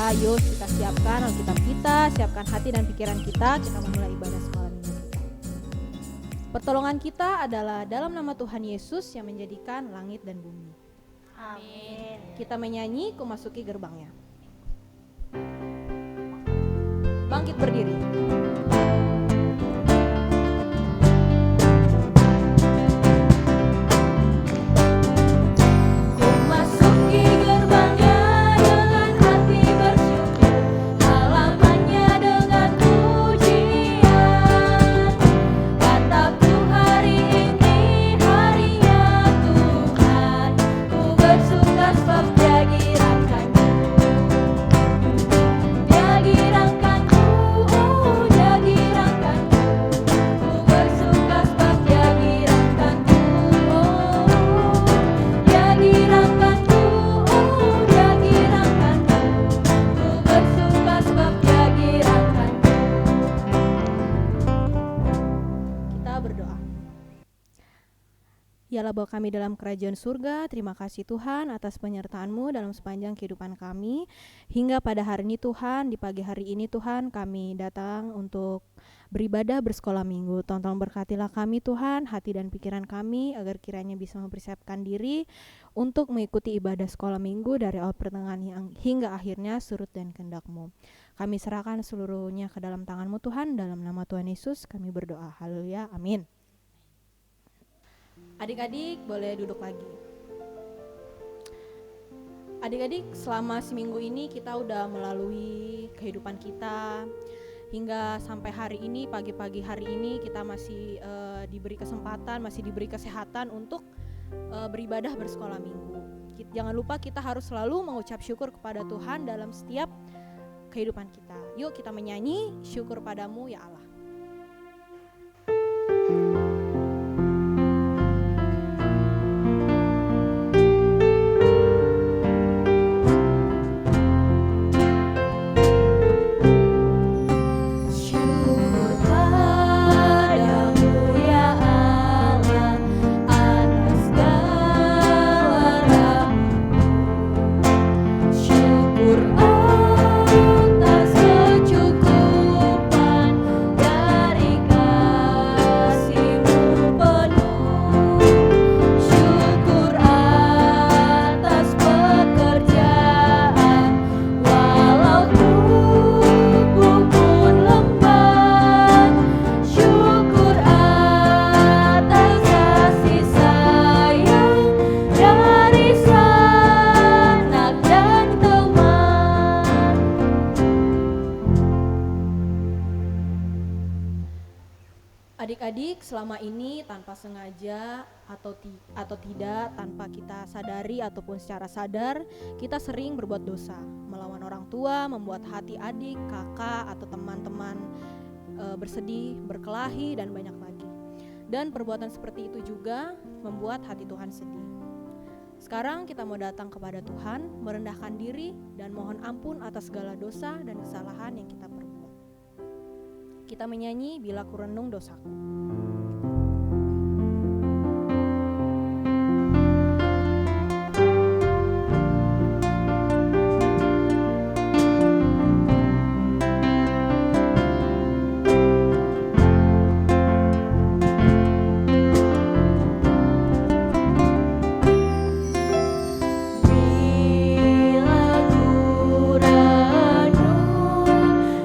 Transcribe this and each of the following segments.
Yuk kita siapkan Alkitab kita, siapkan hati dan pikiran kita memulai ibadah sekolah minggu kita. Pertolongan kita adalah dalam nama Tuhan Yesus yang menjadikan langit dan bumi. Amin. Kita menyanyi, ku masuki gerbangnya. Bangkit berdiri. Ya Bapa kami dalam kerajaan surga, terima kasih Tuhan atas penyertaan-Mu dalam sepanjang kehidupan kami. Hingga pada hari ini Tuhan, di pagi hari ini Tuhan, kami datang untuk beribadah bersekolah minggu. Tolong berkatilah kami Tuhan, hati dan pikiran kami, agar kiranya bisa mempersiapkan diri untuk mengikuti ibadah sekolah minggu dari awal pertengahan hingga akhirnya surut dan kehendak-Mu. Kami serahkan seluruhnya ke dalam tangan-Mu Tuhan, dalam nama Tuhan Yesus kami berdoa. Haleluya, amin. Adik-adik boleh duduk lagi. Adik-adik, selama seminggu ini kita udah melalui kehidupan kita hingga sampai hari ini, pagi-pagi hari ini kita masih diberi kesempatan, masih diberi kesehatan untuk beribadah bersekolah minggu. Jangan lupa kita harus selalu mengucap syukur kepada Tuhan dalam setiap kehidupan kita. Yuk kita menyanyi syukur padamu ya Allah. Adik-adik, selama ini tanpa sengaja atau tidak, tanpa kita sadari ataupun secara sadar, kita sering berbuat dosa, melawan orang tua, membuat hati adik, kakak atau teman-teman bersedih, berkelahi dan banyak lagi. Dan perbuatan seperti itu juga membuat hati Tuhan sedih. Sekarang kita mau datang kepada Tuhan, merendahkan diri dan mohon ampun atas segala dosa dan kesalahan yang kita perbuat. Kita menyanyi bila ku renung dosaku.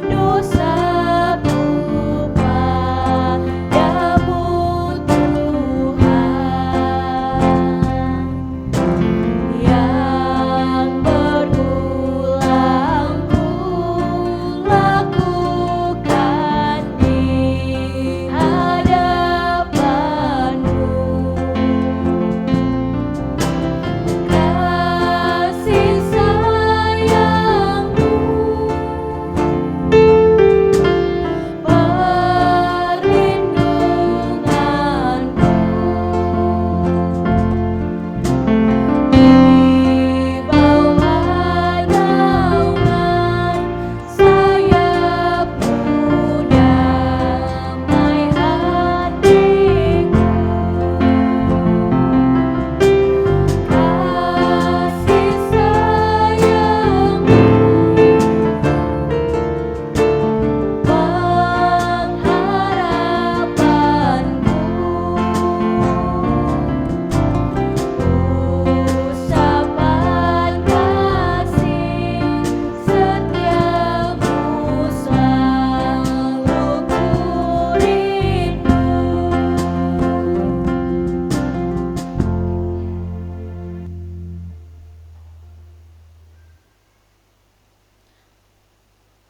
Dosaku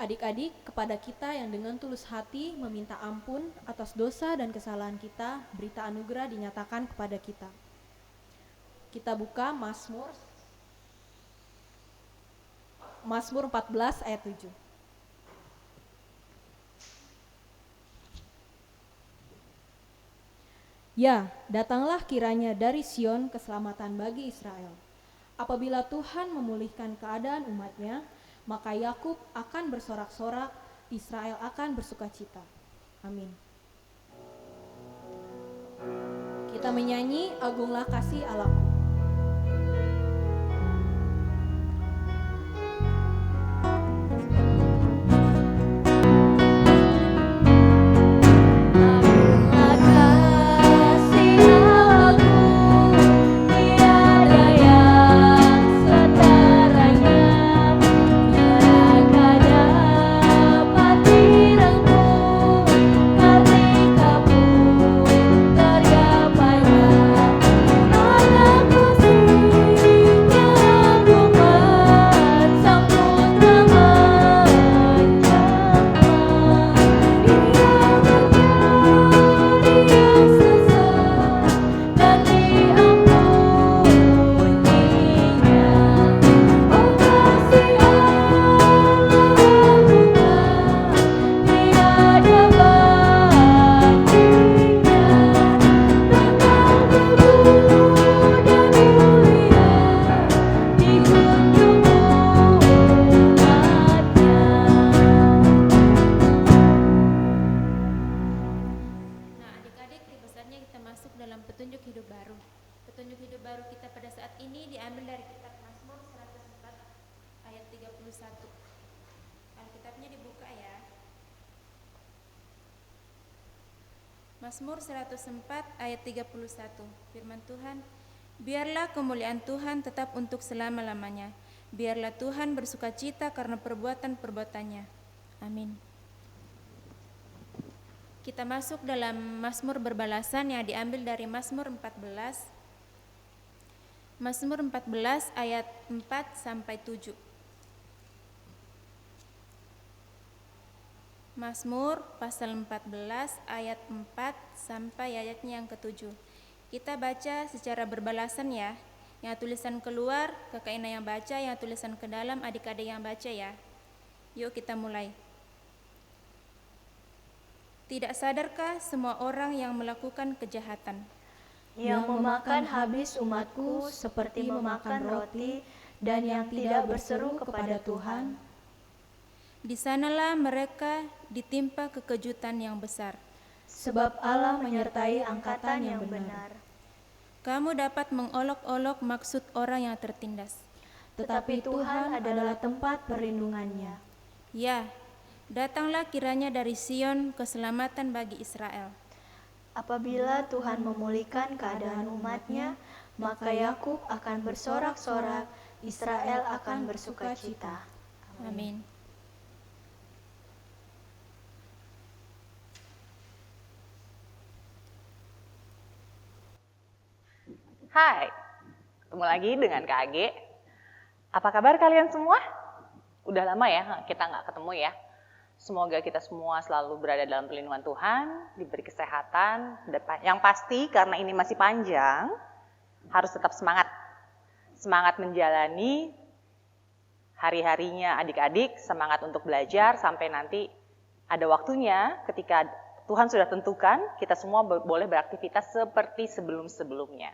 Adik-adik, kepada kita yang dengan tulus hati meminta ampun atas dosa dan kesalahan kita, berita anugerah dinyatakan kepada kita. Kita buka Mazmur 14 ayat 7. Ya, datanglah kiranya dari Sion keselamatan bagi Israel. Apabila Tuhan memulihkan keadaan umatnya, maka Yakub akan bersorak-sorak, Israel akan bersukacita. Amin. Kita menyanyi Agunglah Kasih Allahku. Mazmur 104 ayat 31, firman Tuhan, biarlah kemuliaan Tuhan tetap untuk selama-lamanya. Biarlah Tuhan bersukacita karena perbuatan-perbuatannya. Amin. Kita masuk dalam Mazmur berbalasan yang diambil dari Mazmur 14. Mazmur 14 ayat 4 sampai 7. Mazmur pasal 14 ayat 4 sampai ayatnya yang ke-7. Kita baca secara berbalasan ya. Yang tulisan keluar, Kakak Ina yang baca, yang tulisan ke dalam, adik-adik yang baca ya. Yuk kita mulai. Tidak sadarkah semua orang yang melakukan kejahatan? Yang memakan habis umatku seperti memakan roti, dan yang tidak berseru kepada Tuhan. Di sanalah mereka ditimpa kekejutan yang besar. Sebab Allah menyertai angkatan yang benar. Kamu dapat mengolok-olok maksud orang yang tertindas. Tetapi Tuhan adalah tempat perlindungannya. Ya, datanglah kiranya dari Sion keselamatan bagi Israel. Apabila Tuhan memulihkan keadaan umatnya, maka Yakub akan bersorak-sorak, Israel akan bersukacita. Amin. Hai, ketemu lagi dengan Kak Age. Apa kabar kalian semua? Udah lama ya kita nggak ketemu ya. Semoga kita semua selalu berada dalam perlindungan Tuhan, diberi kesehatan. Yang pasti karena ini masih panjang, harus tetap semangat. Semangat menjalani hari-harinya adik-adik, semangat untuk belajar sampai nanti ada waktunya ketika Tuhan sudah tentukan, kita semua boleh beraktivitas seperti sebelum-sebelumnya.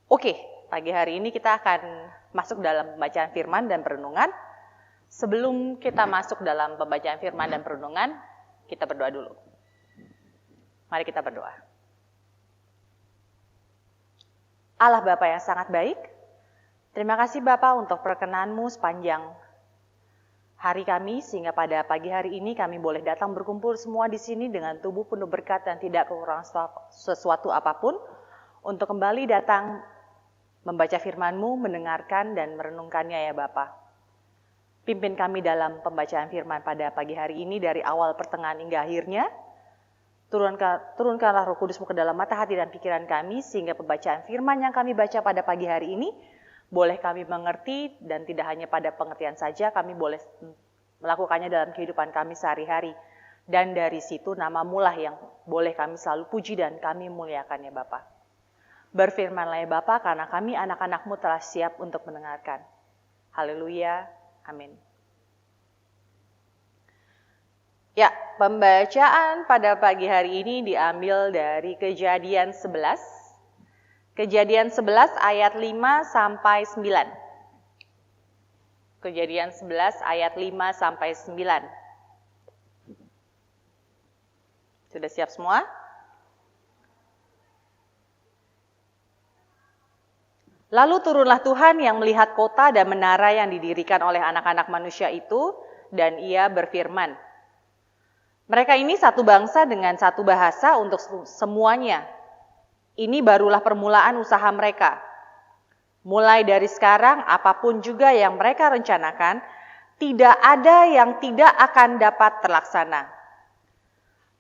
Oke, pagi hari ini kita akan masuk dalam pembacaan firman dan perenungan. Sebelum kita masuk dalam pembacaan firman dan perenungan, kita berdoa dulu. Mari kita berdoa. Allah Bapa yang sangat baik, terima kasih Bapa untuk perkenan-Mu sepanjang hari kami, sehingga pada pagi hari ini kami boleh datang berkumpul semua di sini dengan tubuh penuh berkat dan tidak kekurangan sesuatu apapun, untuk kembali datang membaca firman-Mu, mendengarkan dan merenungkannya ya Bapa. Pimpin kami dalam pembacaan firman pada pagi hari ini dari awal pertengahan hingga akhirnya. Turunkanlah Roh Kudus-Mu ke dalam mata hati dan pikiran kami, sehingga pembacaan firman yang kami baca pada pagi hari ini boleh kami mengerti, dan tidak hanya pada pengertian saja, kami boleh melakukannya dalam kehidupan kami sehari-hari. Dan dari situ namamu lah yang boleh kami selalu puji dan kami muliakan ya Bapa. Berfirmanlah ya Bapa, karena kami anak-anak-Mu telah siap untuk mendengarkan. Haleluya, amin. Ya, pembacaan pada pagi hari ini diambil dari Kejadian 11. Kejadian 11 ayat 5 sampai 9. Kejadian 11 ayat 5 sampai 9. Sudah siap semua? Lalu turunlah Tuhan yang melihat kota dan menara yang didirikan oleh anak-anak manusia itu, dan ia berfirman, mereka ini satu bangsa dengan satu bahasa untuk semuanya. Ini barulah permulaan usaha mereka. Mulai dari sekarang, apapun juga yang mereka rencanakan, tidak ada yang tidak akan dapat terlaksana.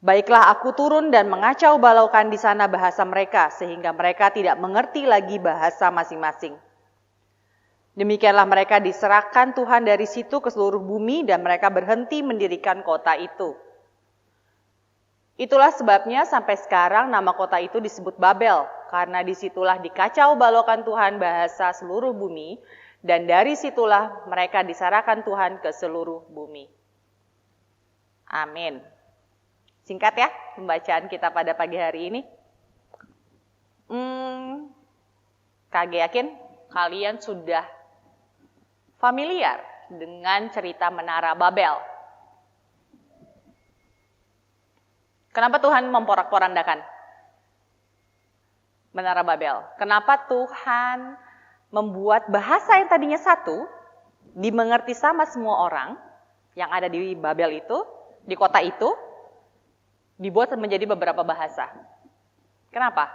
Baiklah aku turun dan mengacau balaukan di sana bahasa mereka, sehingga mereka tidak mengerti lagi bahasa masing-masing. Demikianlah mereka diserahkan Tuhan dari situ ke seluruh bumi, dan mereka berhenti mendirikan kota itu. Itulah sebabnya sampai sekarang nama kota itu disebut Babel, karena disitulah dikacau balaukan Tuhan bahasa seluruh bumi, dan dari situlah mereka diserahkan Tuhan ke seluruh bumi. Amin. Singkat ya pembacaan kita pada pagi hari ini. KG yakin kalian sudah familiar dengan cerita Menara Babel. Kenapa Tuhan memporak-porandakan Menara Babel? Kenapa Tuhan membuat bahasa yang tadinya satu, dimengerti sama semua orang yang ada di Babel itu, di kota itu, dibuat menjadi beberapa bahasa? Kenapa?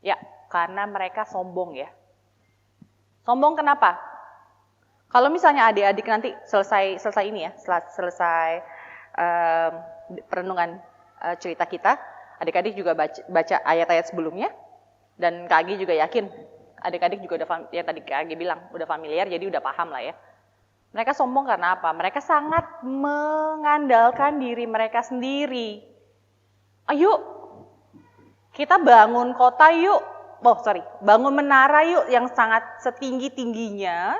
Ya, karena mereka sombong ya. Sombong kenapa? Kalau misalnya adik-adik nanti selesai ini ya, selesai perenungan cerita kita, adik-adik juga baca ayat-ayat sebelumnya, dan Kak Agi juga yakin, adik-adik juga udah, ya tadi Kak Agi bilang, udah familiar, jadi udah paham lah ya. Mereka sombong karena apa? Mereka sangat mengandalkan diri mereka sendiri. Ayo, kita bangun kota yuk, bangun menara yuk yang sangat setinggi-tingginya,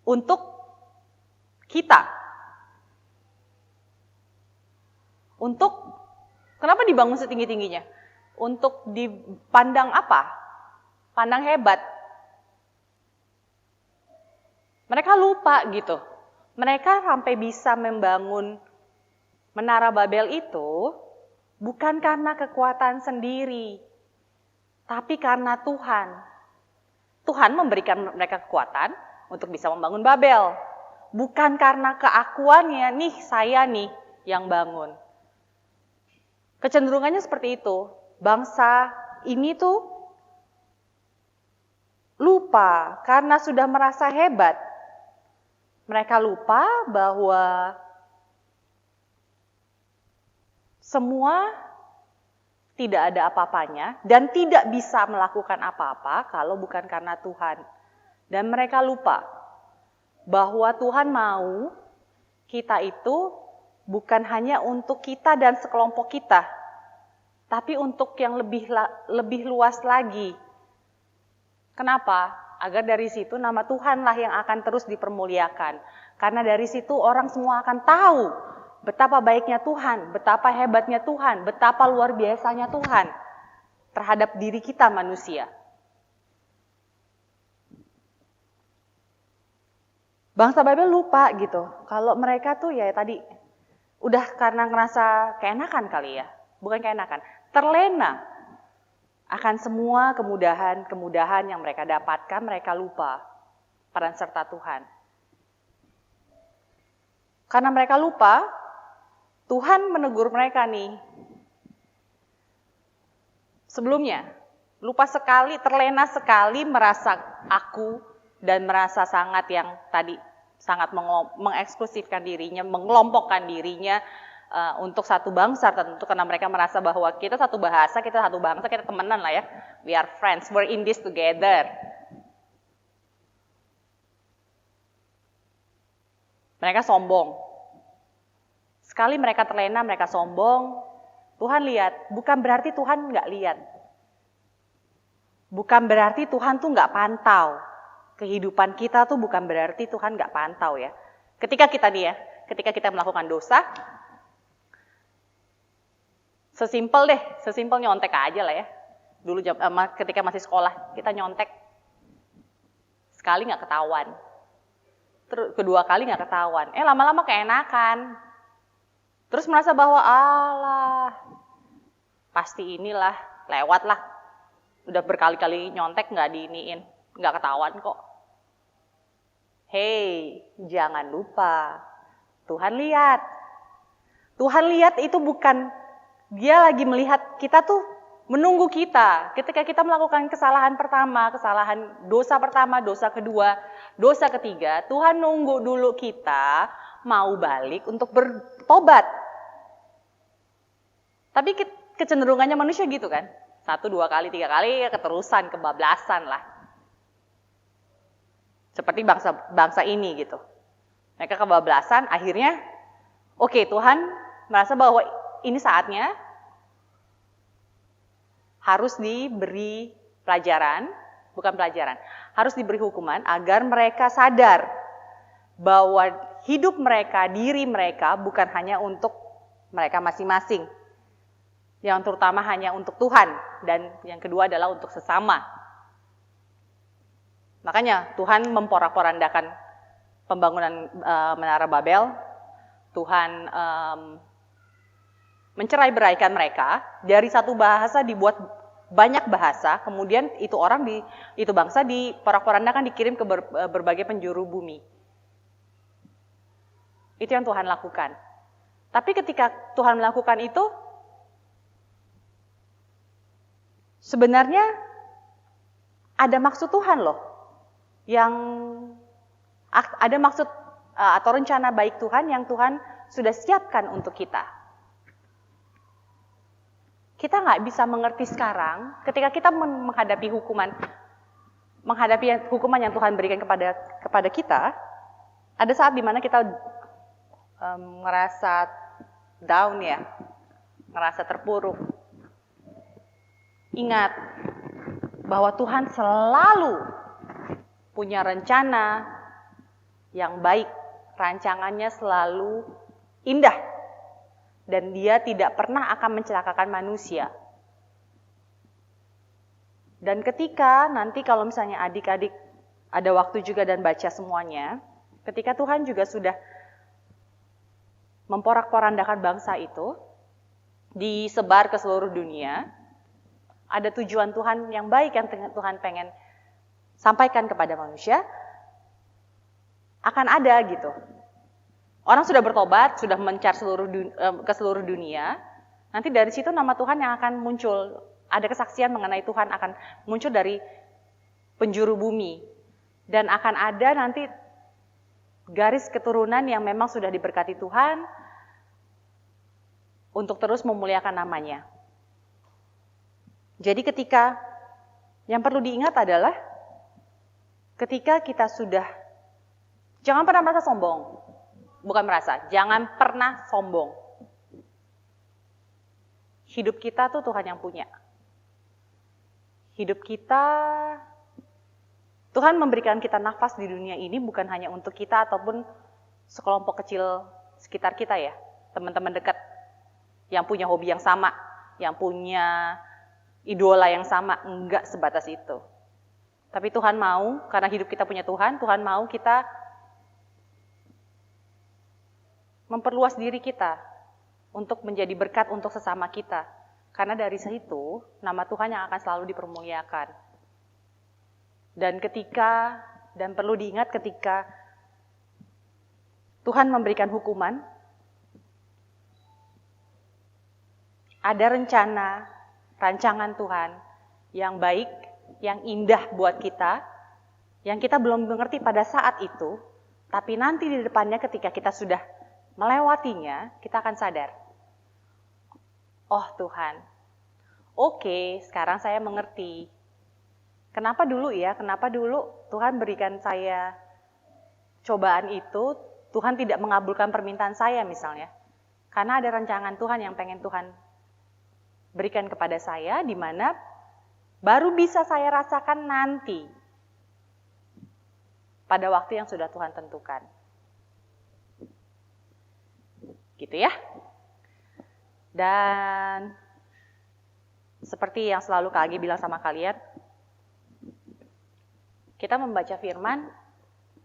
untuk kita. Kenapa dibangun setinggi-tingginya? Untuk dipandang apa? Pandang hebat. Mereka lupa gitu. Mereka sampai bisa membangun Menara Babel itu bukan karena kekuatan sendiri, tapi karena Tuhan. Tuhan memberikan mereka kekuatan untuk bisa membangun Babel. Bukan karena keakuannya, nih saya nih yang bangun. Kecenderungannya seperti itu. Bangsa ini tuh lupa karena sudah merasa hebat. Mereka lupa bahwa semua tidak ada apa-apanya dan tidak bisa melakukan apa-apa kalau bukan karena Tuhan. Dan mereka lupa bahwa Tuhan mau kita itu bukan hanya untuk kita dan sekelompok kita, tapi untuk yang lebih luas lagi. Kenapa? Agar dari situ nama Tuhanlah yang akan terus dipermuliakan. Karena dari situ orang semua akan tahu betapa baiknya Tuhan, betapa hebatnya Tuhan, betapa luar biasanya Tuhan terhadap diri kita manusia. Bangsa Babel lupa gitu, kalau mereka tuh ya tadi udah karena ngerasa keenakan kali ya, bukan keenakan, terlena akan semua kemudahan yang mereka dapatkan, mereka lupa peran serta Tuhan. Karena mereka lupa, Tuhan menegur mereka nih. Sebelumnya, lupa sekali, terlena sekali merasa aku dan merasa sangat yang tadi sangat mengeksklusifkan dirinya, mengelompokkan dirinya untuk satu bangsa tertentu karena mereka merasa bahwa kita satu bahasa, kita satu bangsa, kita temenan lah ya. We are friends, we're in this together. Mereka sombong. Sekali mereka terlena, mereka sombong, Tuhan lihat. Bukan berarti Tuhan nggak lihat. Bukan berarti Tuhan tuh nggak pantau. Kehidupan kita tuh bukan berarti Tuhan nggak pantau ya. Ketika kita melakukan dosa, sesimpel nyontek aja lah ya. Dulu ketika masih sekolah, kita nyontek. Sekali nggak ketahuan. Kedua kali nggak ketahuan. Lama-lama keenakan. Terus merasa bahwa alah, pasti inilah, lewat lah. Udah berkali-kali nyontek nggak diiniin, nggak ketahuan kok. Hei, jangan lupa, Tuhan lihat. Tuhan lihat itu bukan, dia lagi melihat kita tuh menunggu kita. Ketika kita melakukan kesalahan pertama, dosa pertama, dosa kedua, dosa ketiga, Tuhan nunggu dulu kita mau balik untuk bertobat. Tapi kecenderungannya manusia gitu kan. 1, 2 kali, 3 kali, keterusan, kebablasan lah. Seperti bangsa ini gitu. Mereka kebablasan, akhirnya, oke, Tuhan merasa bahwa ini saatnya harus diberi pelajaran, harus diberi hukuman agar mereka sadar bahwa hidup mereka, diri mereka bukan hanya untuk mereka masing-masing. Yang terutama hanya untuk Tuhan, dan yang kedua adalah untuk sesama. Makanya Tuhan memporak-porandakan pembangunan Menara Babel. Tuhan mencerai-beraikan mereka, dari satu bahasa dibuat banyak bahasa, kemudian itu bangsa diporak-porandakan, dikirim ke berbagai penjuru bumi. Itu yang Tuhan lakukan. Tapi ketika Tuhan melakukan itu, sebenarnya ada maksud Tuhan loh, yang ada maksud atau rencana baik Tuhan yang Tuhan sudah siapkan untuk kita. Kita nggak bisa mengerti sekarang ketika kita menghadapi hukuman yang Tuhan berikan kepada kita. Ada saat dimana kita merasa down ya, merasa terpuruk. Ingat bahwa Tuhan selalu punya rencana yang baik. Rancangannya selalu indah. Dan dia tidak pernah akan mencelakakan manusia. Dan ketika nanti kalau misalnya adik-adik ada waktu juga dan baca semuanya, ketika Tuhan juga sudah memporak-porandakan bangsa itu, disebar ke seluruh dunia, ada tujuan Tuhan yang baik yang Tuhan pengen sampaikan kepada manusia, akan ada gitu. Orang sudah bertobat, sudah mencar ke seluruh dunia, nanti dari situ nama Tuhan yang akan muncul. Ada kesaksian mengenai Tuhan akan muncul dari penjuru bumi. Dan akan ada nanti garis keturunan yang memang sudah diberkati Tuhan untuk terus memuliakan namanya. Jadi yang perlu diingat adalah ketika kita sudah, jangan pernah merasa sombong. Jangan pernah sombong. Hidup kita tuh Tuhan yang punya. Hidup kita, Tuhan memberikan kita nafas di dunia ini bukan hanya untuk kita ataupun sekelompok kecil sekitar kita ya. Teman-teman dekat yang punya hobi yang sama, yang punya idola yang sama, enggak sebatas itu. Tapi Tuhan mau, karena hidup kita punya Tuhan mau kita memperluas diri kita untuk menjadi berkat untuk sesama kita. Karena dari situ, nama Tuhan yang akan selalu dipermuliakan. Dan perlu diingat ketika Tuhan memberikan hukuman, ada rancangan Tuhan yang baik, yang indah buat kita, yang kita belum mengerti pada saat itu, tapi nanti di depannya ketika kita sudah melewatinya, kita akan sadar. Oh Tuhan, oke, sekarang saya mengerti. Kenapa dulu Tuhan berikan saya cobaan itu, Tuhan tidak mengabulkan permintaan saya misalnya. Karena ada rancangan Tuhan yang pengen Tuhan berikan kepada saya, di mana baru bisa saya rasakan nanti, pada waktu yang sudah Tuhan tentukan. Gitu ya. Dan seperti yang selalu Kak Agi bilang sama kalian, kita membaca firman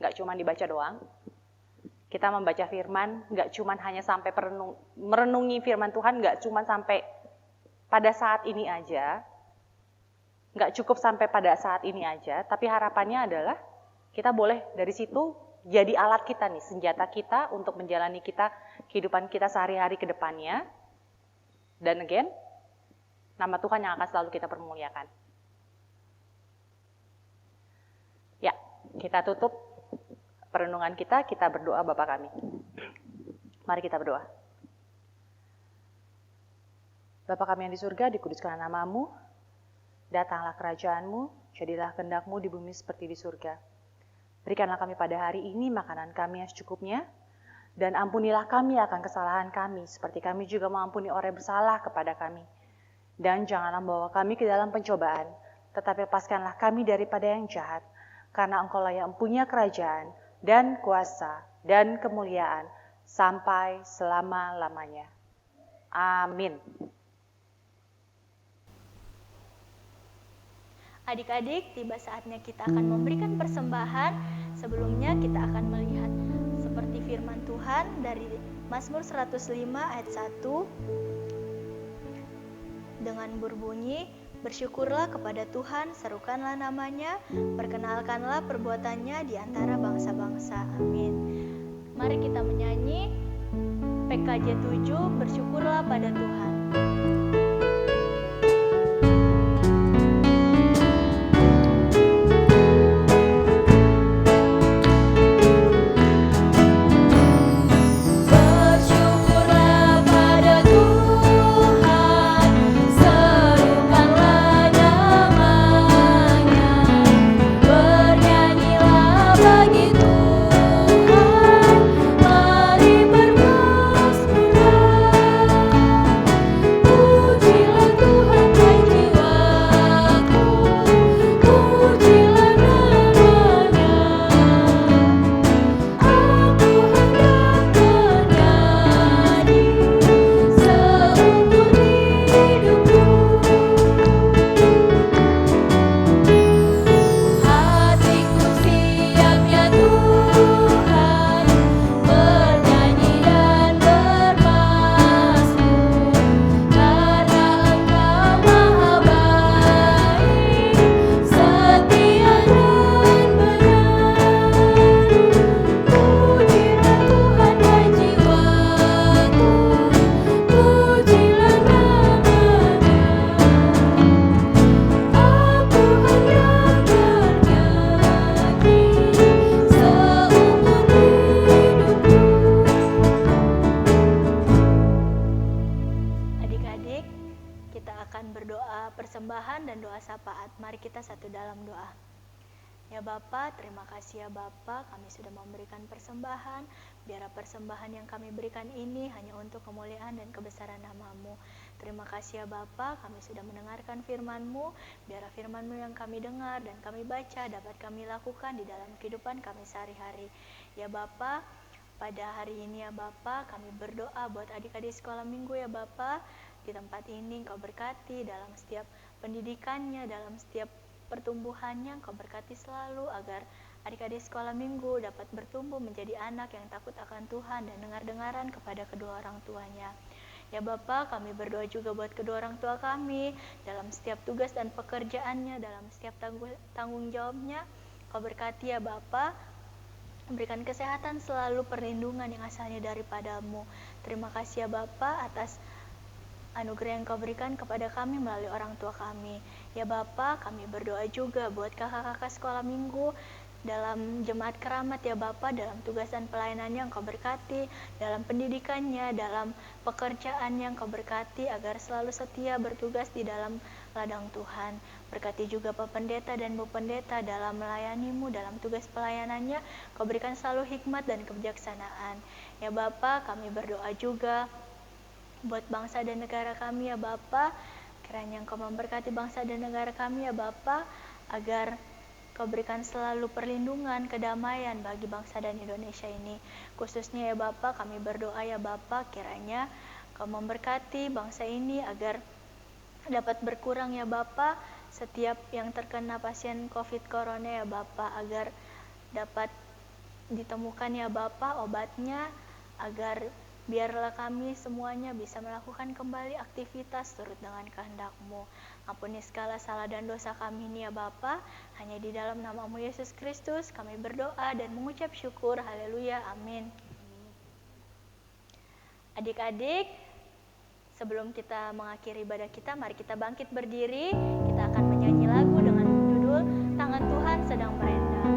gak cuma dibaca doang. Kita membaca firman gak cuma hanya sampai merenungi firman Tuhan, gak cuma sampai pada saat ini aja. Gak cukup sampai pada saat ini aja, tapi harapannya adalah kita boleh dari situ jadi alat kita nih, senjata kita untuk menjalani kehidupan kita sehari-hari ke depannya. Dan again, nama Tuhan yang akan selalu kita permuliakan. Ya, kita tutup perenungan kita berdoa Bapa kami. Mari kita berdoa. Bapa kami yang di surga, dikuduskanlah nama-Mu, datanglah kerajaan-Mu, jadilah kehendak-Mu di bumi seperti di surga. Berikanlah kami pada hari ini makanan kami yang secukupnya, dan ampunilah kami akan kesalahan kami, seperti kami juga mengampuni orang yang bersalah kepada kami. Dan janganlah membawa kami ke dalam pencobaan, tetapi lepaskanlah kami daripada yang jahat, karena Engkau-lah yang punya kerajaan, dan kuasa, dan kemuliaan, sampai selama-lamanya. Amin. Adik-adik, tiba saatnya kita akan memberikan persembahan. Sebelumnya kita akan melihat seperti firman Tuhan dari Mazmur 105 ayat 1 dengan berbunyi, bersyukurlah kepada Tuhan, serukanlah namanya, perkenalkanlah perbuatannya di antara bangsa-bangsa. Amin. Mari kita menyanyi PKJ 7, bersyukurlah pada Tuhan. Ya Bapa, terima kasih ya Bapa, kami sudah memberikan persembahan. Biarlah persembahan yang kami berikan ini hanya untuk kemuliaan dan kebesaran nama-Mu. Terima kasih ya Bapa, kami sudah mendengarkan firman-Mu. Biarlah firman-Mu yang kami dengar dan kami baca dapat kami lakukan di dalam kehidupan kami sehari-hari. Ya Bapa, pada hari ini ya Bapa, kami berdoa buat adik-adik sekolah minggu ya Bapa. Di tempat ini Engkau berkati dalam setiap pendidikannya, dalam setiap pertumbuhannya. Engkau berkati selalu agar adik-adik sekolah minggu dapat bertumbuh menjadi anak yang takut akan Tuhan dan dengar-dengaran kepada kedua orang tuanya. Ya Bapa, kami berdoa juga buat kedua orang tua kami dalam setiap tugas dan pekerjaannya, dalam setiap tanggung jawabnya. Engkau berkati ya Bapa, berikan kesehatan selalu, perlindungan yang asalnya daripada-Mu. Terima kasih ya Bapa atas anugerah yang Kau berikan kepada kami melalui orang tua kami. Ya Bapa, kami berdoa juga buat kakak-kakak sekolah minggu dalam jemaat keramat ya Bapa, dalam tugas dan pelayanannya Engkau berkati, dalam pendidikannya, dalam pekerjaannya Engkau berkati, agar selalu setia bertugas di dalam ladang Tuhan. Berkati juga Pak Pendeta dan Bu Pendeta dalam melayanimu, dalam tugas pelayanannya, Kau berikan selalu hikmat dan kebijaksanaan. Ya Bapa, kami berdoa juga buat bangsa dan negara kami ya Bapa, kiranya Engkau memberkati bangsa dan negara kami ya Bapa, agar Kau berikan selalu perlindungan, kedamaian bagi bangsa dan Indonesia ini. Khususnya ya Bapa, kami berdoa ya Bapa, kiranya Kau memberkati bangsa ini agar dapat berkurang ya Bapa setiap yang terkena pasien COVID Corona ya Bapa, agar dapat ditemukan ya Bapa obatnya, agar biarlah kami semuanya bisa melakukan kembali aktivitas turut dengan kehendak-Mu. Ampuni segala salah dan dosa kami ini ya Bapa, hanya di dalam nama-Mu Yesus Kristus kami berdoa dan mengucap syukur. Haleluya, amin. Adik-adik, sebelum kita mengakhiri ibadah kita, mari kita bangkit berdiri. Kita akan menyanyi lagu dengan judul Tangan Tuhan Sedang Merendam.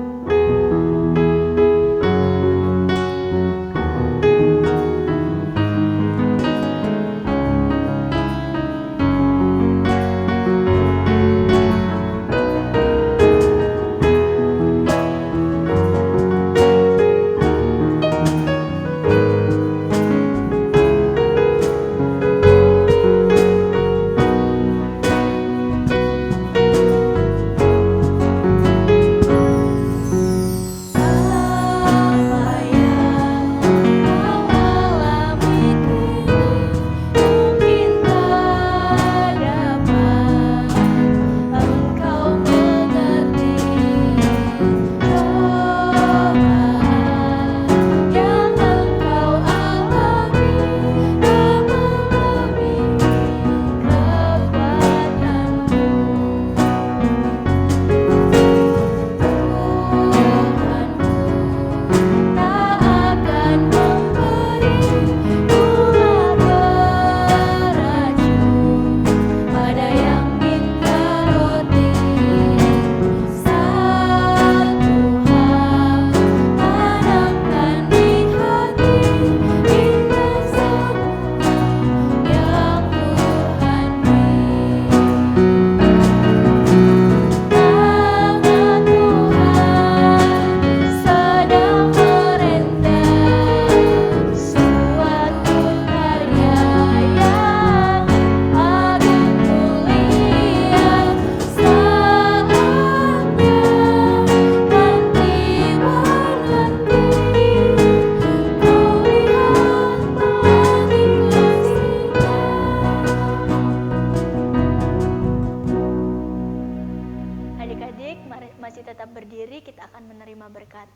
Masih tetap berdiri, kita akan menerima berkat.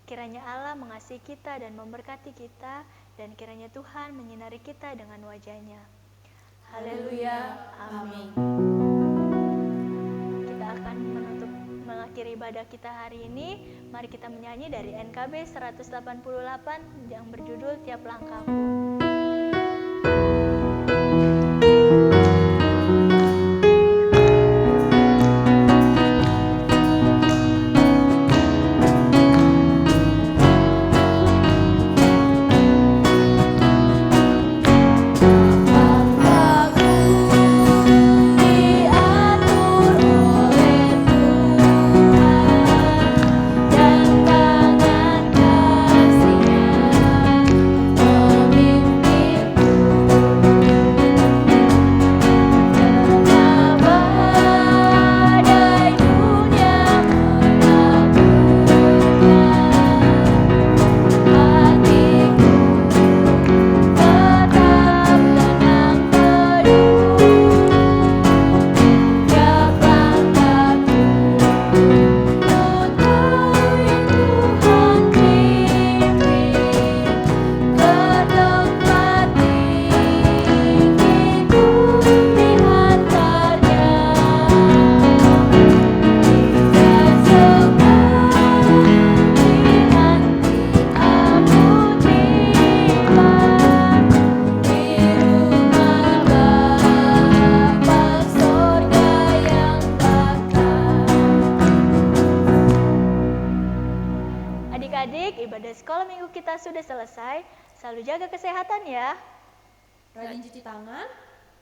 Kiranya Allah mengasihi kita dan memberkati kita, dan kiranya Tuhan menyinari kita dengan wajah-Nya. Haleluya, amin. Kita akan mengakhiri ibadah kita hari ini. Mari kita menyanyi dari NKB 188 yang berjudul Tiap Langkahku. Memimpin ibadah sekolah minggu kita sudah selesai. Selalu jaga kesehatan ya. Rajin cuci tangan.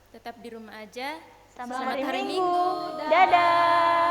Tetap di rumah aja. Selamat Selamat hari hari Minggu. Minggu. Dadah.